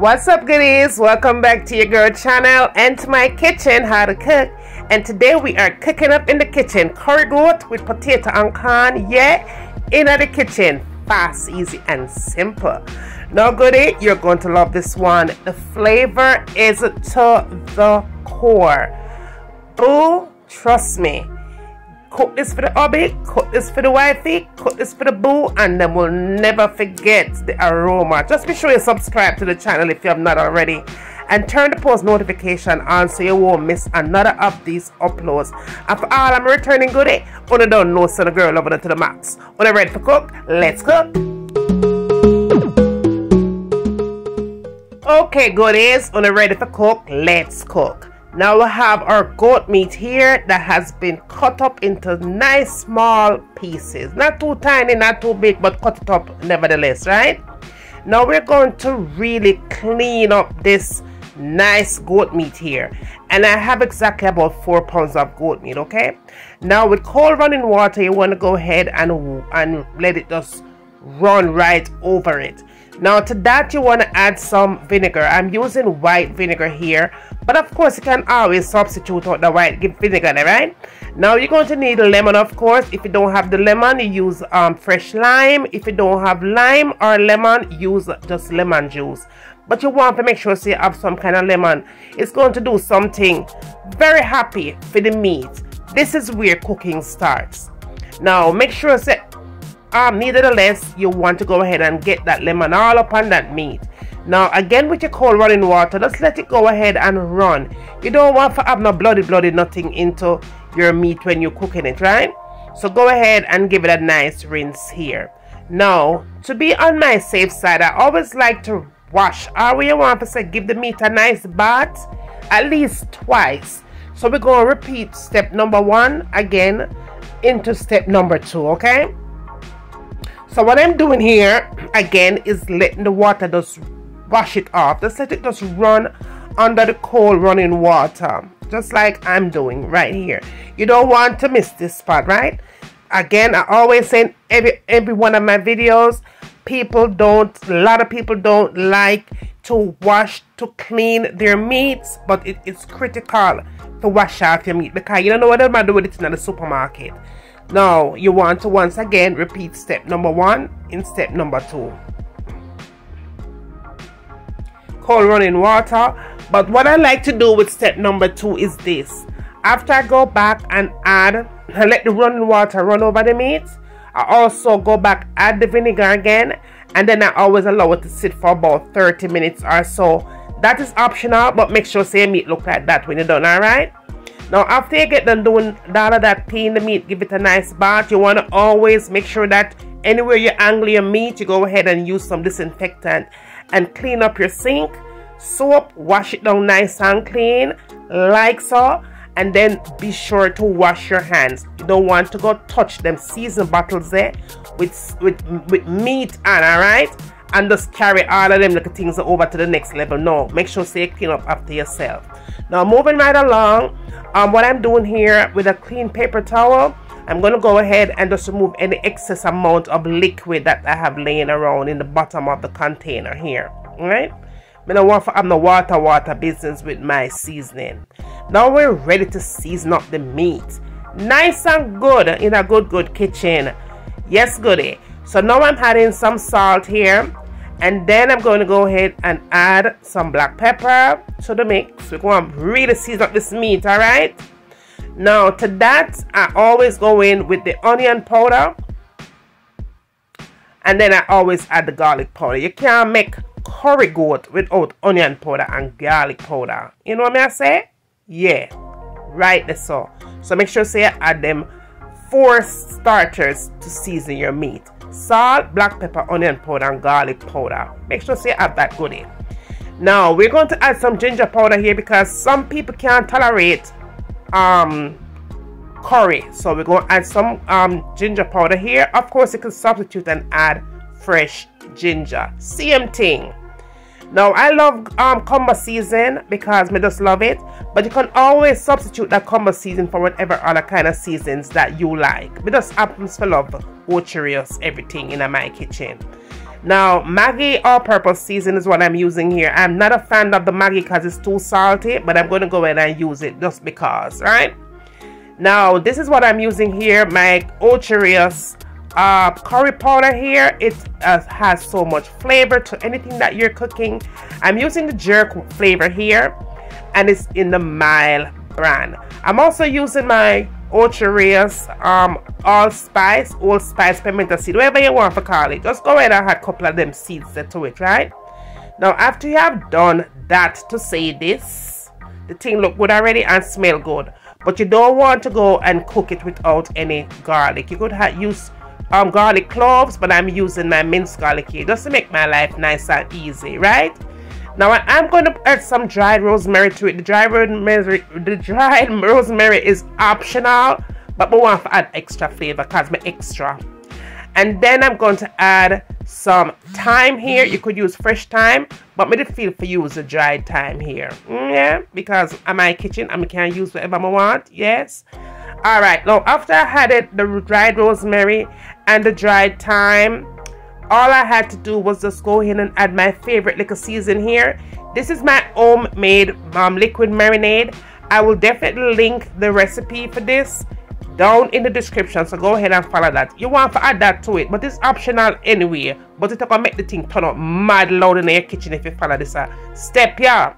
What's up, goodies? Welcome back to your girl channel and to my kitchen, how to cook. And today we are cooking up in the kitchen curry goat with potato and corn. Yeah, in the kitchen, fast, easy and simple. Now goodie, you're going to love this one. The flavor is to the core. Boo, trust me. Cook this for the hubby, cook this for the wifey, cook this for the boo, and then we'll never forget the aroma. Just be sure you subscribe to the channel if you have not already, and turn the post notification on so you won't miss another of these uploads. And for all I'm returning goodie, when you don't know, so the girl loving it to the max. When you're ready for cook, let's cook. Okay goodies, when you're ready for cook, let's cook. Now we have our goat meat here that has been cut up into nice small pieces. Not too tiny, not too big, but cut it up nevertheless, right? Now we're going to really clean up this nice goat meat here. And I have exactly about 4 pounds of goat meat, okay? Now with cold running water, you want to go ahead and let it just run right over it. Now to that you want to add some vinegar. I'm using white vinegar here, but of course you can always substitute out the white vinegar, right? Now you're going to need a lemon, of course. If you don't have the lemon, you use fresh lime. If you don't have lime or lemon, use just lemon juice. But you want to make sure so you have some kind of lemon. It's going to do something very happy for the meat. This is where cooking starts. Now make sure nevertheless, you want to go ahead and get that lemon all up on that meat. Now again, with your cold running water, just let it go ahead and run. You don't want to have no bloody nothing into your meat when you're cooking it, right? So go ahead and give it a nice rinse here. Now to be on my safe side, I always like to wash, or you want to say give the meat a nice bath at least twice. So we're going to repeat step number 1 again into step number 2, okay? So what I'm doing here again is letting the water just wash it off. Just let it just run under the cold running water, just like I'm doing right here. You don't want to miss this spot, right? Again, I always say in every one of my videos, a lot of people don't like to wash to clean their meats, but it's critical to wash off your meat because you don't know what they're doing with it in the supermarket. Now you want to once again repeat step number 1 in step number 2. Cold running water. But what I like to do with step number 2 is this. After I go back and let the running water run over the meat, I also go back, add the vinegar again, and then I always allow it to sit for about 30 minutes or so. That is optional, but make sure your meat look like that when you're done, alright? Now after you get done doing all of that, clean the meat, give it a nice bath. You want to always make sure that anywhere you angle your meat, you go ahead and use some disinfectant and clean up your sink. Soap, wash it down nice and clean like so, and then be sure to wash your hands. You don't want to go touch them seasoned bottles there with meat on, alright? And just carry all of them little things over to the next level. No, make sure you clean up after yourself. Now moving right along, what I'm doing here with a clean paper towel, I'm going to go ahead and just remove any excess amount of liquid that I have laying around in the bottom of the container here. Alright? I don't want to have no water business with my seasoning. Now we're ready to season up the meat. Nice and good in a good kitchen. Yes, goodie. So now I'm adding some salt here. And then I'm going to go ahead and add some black pepper to the mix. We're going to really season up this meat, alright? Now to that, I always go in with the onion powder. And then I always add the garlic powder. You can't make curry goat without onion powder and garlic powder. You know what I say? Yeah, right there so. So make sure you add them 4 starters to season your meat. Salt, black pepper, onion powder, and garlic powder. Make sure you add that goodie. Now we're going to add some ginger powder here because some people can't tolerate curry. So we're going to add some ginger powder here. Of course, you can substitute and add fresh ginger. Same thing. Now I love combo season because I just love it, but you can always substitute that combo season for whatever other kind of seasons that you like. It just happens to love Ocherious everything in my kitchen. Now, Maggi all-purpose season is what I'm using here. I'm not a fan of the Maggi because it's too salty, but I'm going to go ahead and use it just because, right? Now, this is what I'm using here, my Ocherius curry powder here. It has so much flavor to anything that you're cooking. I'm using the jerk flavor here, and it's in the mild brand. I'm also using my Ocherius allspice pimento seed, whatever you want to call it. Just go ahead and add a couple of them seeds to it, right? Now, after you have done that, to say this, the thing look good already and smell good, but you don't want to go and cook it without any garlic. You could use garlic cloves, but I'm using my minced garlic here just to make my life nice and easy, right? Now I'm going to add some dried rosemary to it. The dried rosemary is optional, but we want to add extra flavor because I'm extra. And then I'm going to add some thyme here. You could use fresh thyme, but me feel for use the dried thyme here. Yeah, because in my kitchen I can use whatever I want. Yes. All right. Now after I added the dried rosemary and the dried thyme, all I had to do was just go ahead and add my favorite little season here. This is my homemade liquid marinade. I will definitely link the recipe for this down in the description, so go ahead and follow that. You want to add that to it, but it's optional anyway. But it's gonna make the thing turn up mad loud in your kitchen if you follow this step, yeah.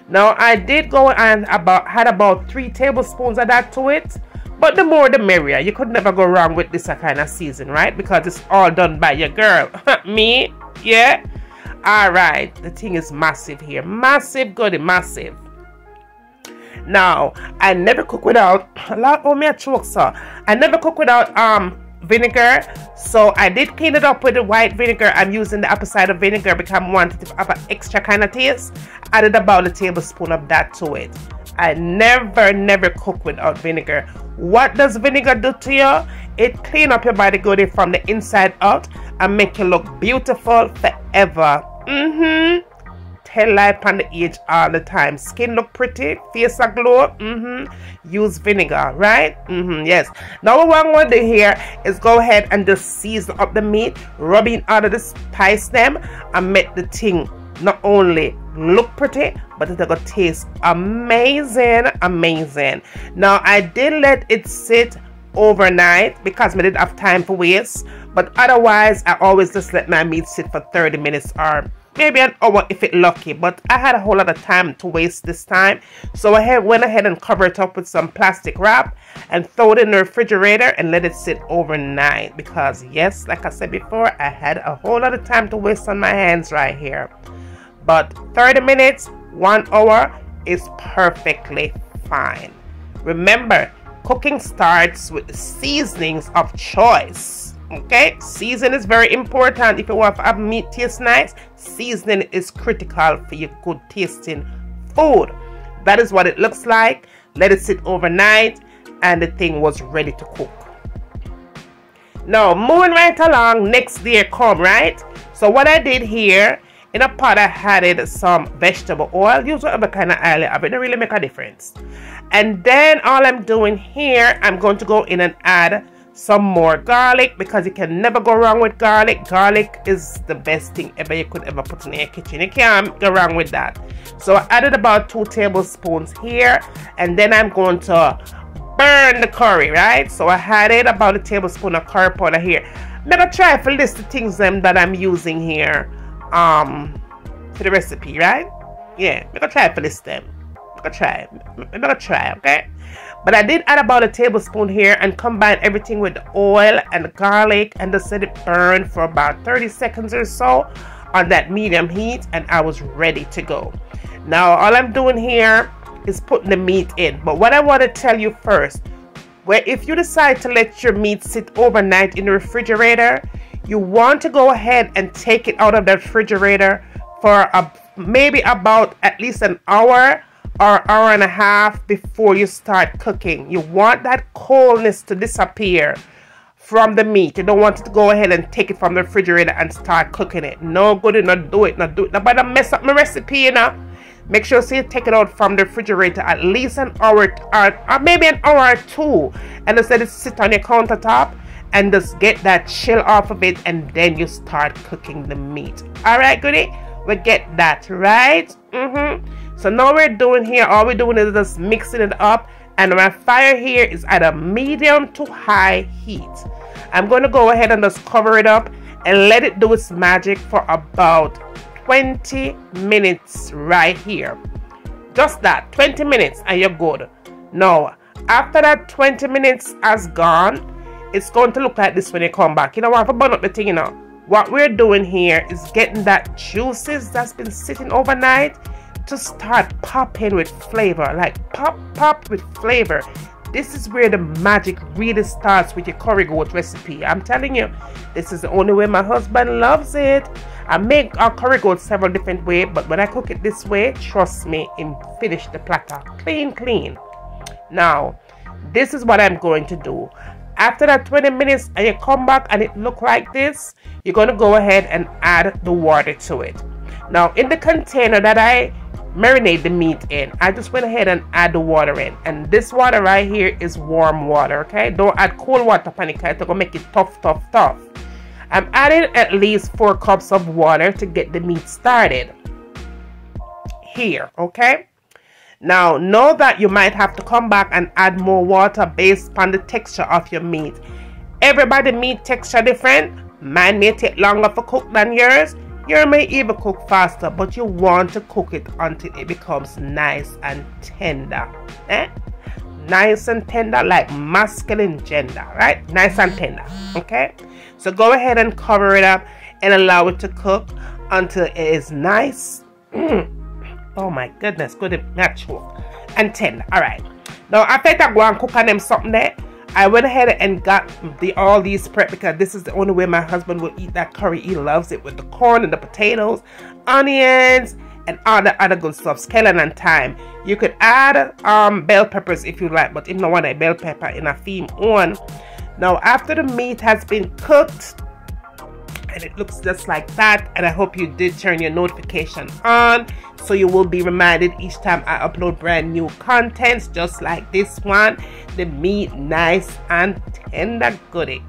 Now I did go and had about 3 tablespoons of that to it. But the more the merrier. You could never go wrong with this kind of season, right? Because it's all done by your girl. Me, yeah. All right, the thing is massive here. Massive, goody, massive. Now, I never cook without, I never cook without vinegar. So I did clean it up with the white vinegar. I'm using the apple cider vinegar because I wanted to have an extra kind of taste. Added about a tablespoon of that to it. I never cook without vinegar. What does vinegar do to you? It clean up your body good from the inside out and make you look beautiful forever. Tell life on the age all the time. Skin look pretty, face a glow. Use vinegar, right? Yes. Now what I'm going to do here is go ahead and just season up the meat, rubbing out of the spice them, and make the thing not only look pretty, but it's gonna taste amazing. Now I did let it sit overnight because I didn't have time for waste, but otherwise I always just let my meat sit for 30 minutes or maybe an hour if it's lucky. But I had a whole lot of time to waste this time, so I went ahead and covered it up with some plastic wrap and throw it in the refrigerator and let it sit overnight, because yes, like I said before, I had a whole lot of time to waste on my hands right here. But 30 minutes, 1 hour is perfectly fine. Remember, cooking starts with the seasonings of choice. Okay, seasoning is very important. If you want to have meat taste nice, seasoning is critical for your good tasting food. That is what it looks like. Let it sit overnight and the thing was ready to cook. Now moving right along, next day come, right? So what I did here, in a pot I added some vegetable oil. Use whatever kind of oil you have, it don't really make a difference. And then all I'm doing here, I'm going to go in and add some more garlic, because you can never go wrong with garlic. Garlic is the best thing ever you could ever put in your kitchen. You can't go wrong with that. So I added about 2 tablespoons here, and then I'm going to burn the curry, right? So I added about a tablespoon of curry powder here. I'm gonna try to list the things that I'm using here for the recipe, right? Yeah, I'm gonna try to list them. I'm gonna try, okay? But I did add about a tablespoon here and combine everything with the oil and the garlic and just let it burn for about 30 seconds or so on that medium heat, and I was ready to go. Now all I'm doing here is putting the meat in. But what I want to tell you first, where if you decide to let your meat sit overnight in the refrigerator, you want to go ahead and take it out of the refrigerator for maybe about at least an hour or hour and a half before you start cooking. You want that coldness to disappear from the meat. You don't want it to go ahead and take it from the refrigerator and start cooking it. No good, not do it. Nobody mess up my recipe, you know. Make sure you take it out from the refrigerator at least an hour or maybe an hour or two, and just let it sit on your countertop and just get that chill off of it, and then you start cooking the meat. All right, goodie, we get that right. So now we're doing here, all we're doing is just mixing it up, and my fire here is at a medium to high heat. I'm going to go ahead and just cover it up and let it do its magic for about 20 minutes right here. Just that, 20 minutes, and you're good. Now, after that 20 minutes has gone, it's going to look like this when you come back. You know what, if I burn up the thing, you know, what we're doing here is getting that juices that's been sitting overnight to start popping with flavor. Like pop with flavor. This is where the magic really starts with your curry goat recipe. I'm telling you, this is the only way my husband loves it. I make our curry goat several different ways, but when I cook it this way, trust me, and finish the platter clean. Now, this is what I'm going to do. After that 20 minutes and you come back and it look like this, you're going to go ahead and add the water to it. Now, in the container that I marinate the meat in, I just went ahead and add the water in, and this water right here is warm water. Okay, don't add cold water panic, it's gonna make it tough. I'm adding at least 4 cups of water to get the meat started here. Okay, now know that you might have to come back and add more water based on the texture of your meat. Everybody's meat texture different. Mine may take longer to cook than yours. Yours may even cook faster, but you want to cook it until it becomes nice and tender. Nice and tender, like masculine gender, right? Nice and tender. Okay, so go ahead and cover it up and allow it to cook until it is nice. Oh my goodness, good and natural and tender. All right, now after I go and cook on them something there, I went ahead and got all these prep because this is the only way my husband will eat that curry. He loves it with the corn and the potatoes, onions, and all the other good stuff, scallion and thyme. You could add bell peppers if you like, but if not want a bell pepper in a theme on. Now, after the meat has been cooked, and it looks just like that, and I hope you did turn your notification on so you will be reminded each time I upload brand new contents just like this one. The meat nice and tender goodie.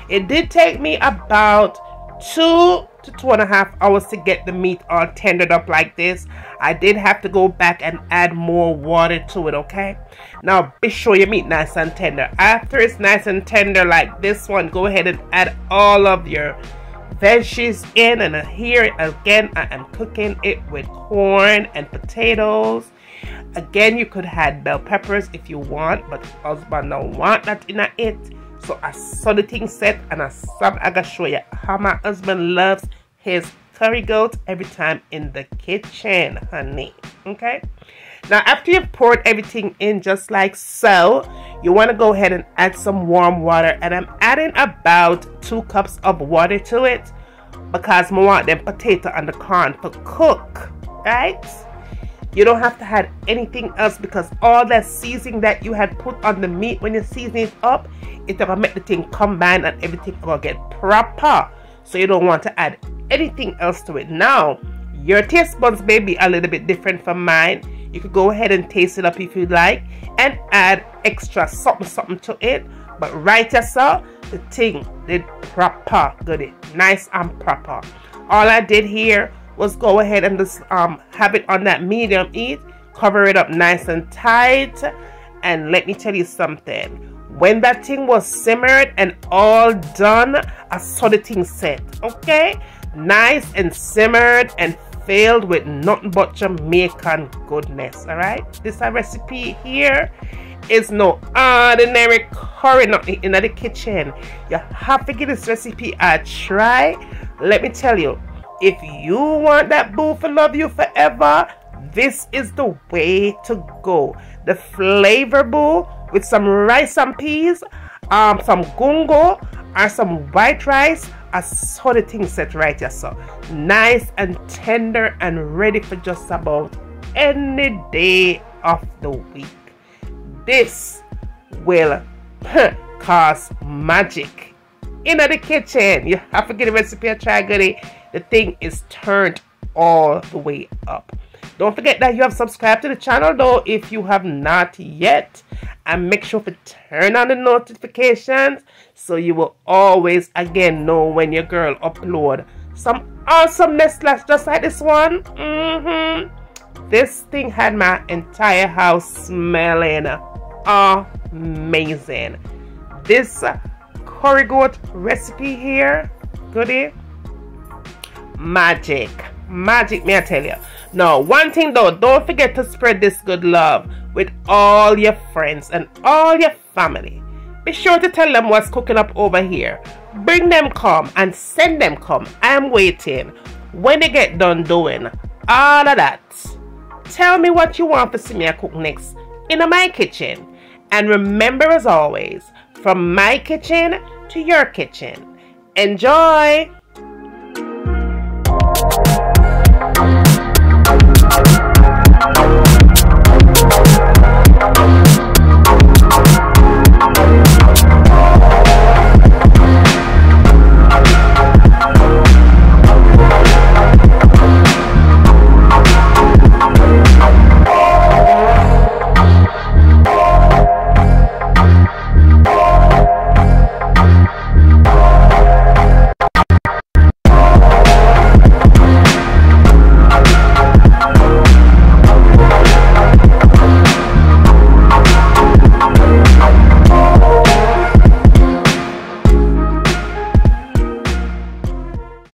It did take me about 2 to 2.5 hours to get the meat all tendered up like this. I did have to go back and add more water to it. Okay, now be sure your meat nice and tender. After it's nice and tender like this one, go ahead and add all of your veggies in, and here again I am cooking it with corn and potatoes. Again, you could add bell peppers if you want, but husband don't want that in it. So I saw the thing set, and I gotta show you how my husband loves his curry goat every time in the kitchen, honey. Okay, now after you've poured everything in just like so, you want to go ahead and add some warm water, and I'm adding about 2 cups of water to it because I want them potato and the corn to cook, right? You don't have to add anything else because all that seasoning that you had put on the meat, when you season it up, it's gonna make the thing combine and everything gonna get proper. So you don't want to add anything else to it. Now, your taste buds may be a little bit different from mine. You could go ahead and taste it up if you'd like and add extra something to it. But right as so, the thing did proper goodie, nice and proper. All I did here was go ahead and just have it on that medium heat, cover it up nice and tight, and let me tell you something. When that thing was simmered and all done, I saw the thing set. Okay, nice and simmered and filled with nothing but Jamaican goodness. All right, this recipe here is no ordinary curry nothing in the kitchen. You have to give this recipe a try. Let me tell you, if you want that boo to love you forever, this is the way to go. The flavor boo with some rice and peas, some gungo, or some white rice. I saw the thing set right here, so nice and tender and ready for just about any day of the week. This will cause magic in the kitchen. You have to get the recipe a try, goodie. The thing is turned all the way up. Don't forget that you have subscribed to the channel though if you have not yet, and make sure to turn on the notifications so you will always again know when your girl upload some awesomeness just like this one. This thing had my entire house smelling amazing. This curry goat recipe here, goodie, magic may I tell you. Now one thing though, don't forget to spread this good love with all your friends and all your family. Be sure to tell them what's cooking up over here. Bring them come and send them come. I am waiting. When they get done doing all of that, tell me what you want to see me cook next in my kitchen. And remember, as always, from my kitchen to your kitchen, enjoy!